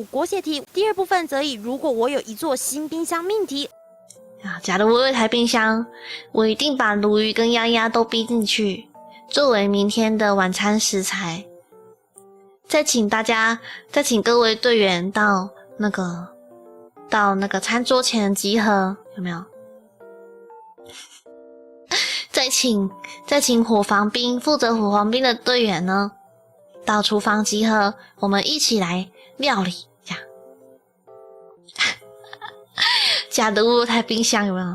国写题。第二部分则以如果我有一座新冰箱命题。假如我有一台冰箱，我一定把鲈鱼跟鸭鸭都逼进去，作为明天的晚餐食材。再请各位队员到那个餐桌前集合，有没有？再请伙房兵负责伙房兵的队员呢，到厨房集合，我们一起来料理。这样，假的我有台冰箱有没有？